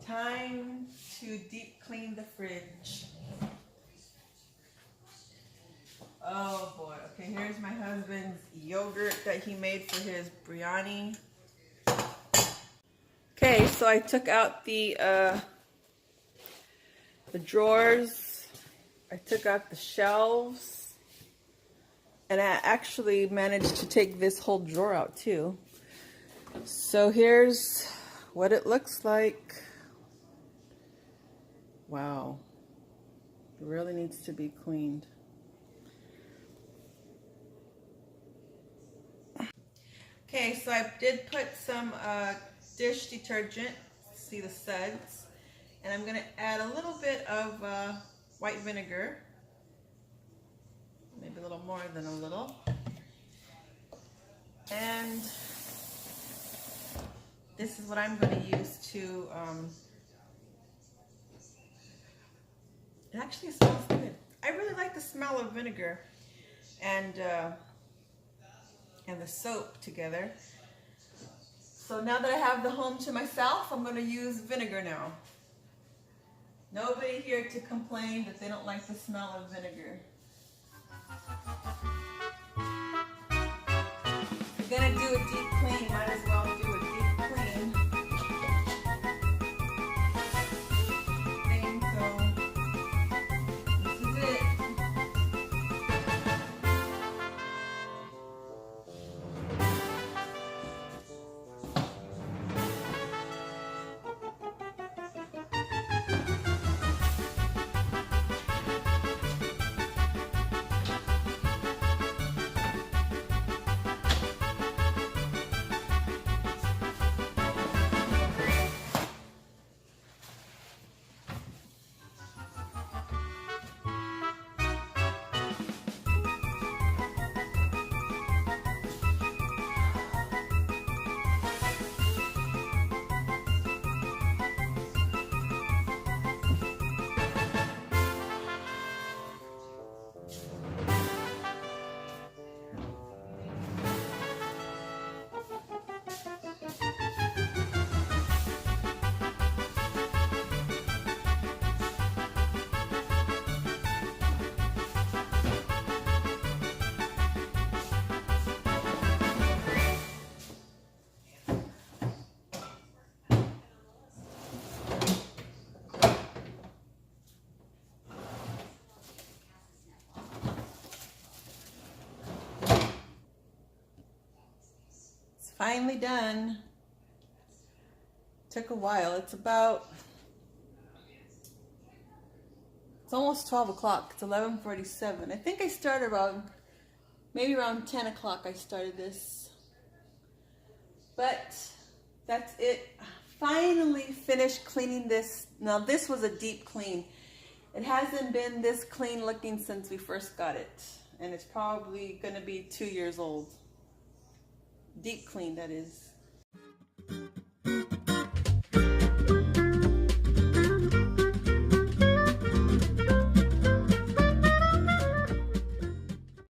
Time to deep clean the fridge. Oh boy. Okay, here's my husband's yogurt that he made for his biryani. Okay, so I took out the drawers. I took out the shelves. And I actually managed to take this whole drawer out too. So here's what it looks like. Wow. It really needs to be cleaned. Okay, so I did put some dish detergent, see the suds, and I'm going to add a little bit of white vinegar, maybe a little more than a little, and this is what I'm going to use to, it actually smells good. I really like the smell of vinegar and the soap together. So now that I have the home to myself, I'm going to use vinegar now. Nobody here to complain that they don't like the smell of vinegar. If you're going to do a deep clean, might as well do a deep clean. Okay, so this is it. Finally done. Took a while. It's almost 12 o'clock. It's 11:47. I think I started maybe around 10 o'clock I started this. But that's it. Finally finished cleaning this. Now this was a deep clean. It hasn't been this clean looking since we first got it. And it's probably going to be 2 years old. Deep clean, that is.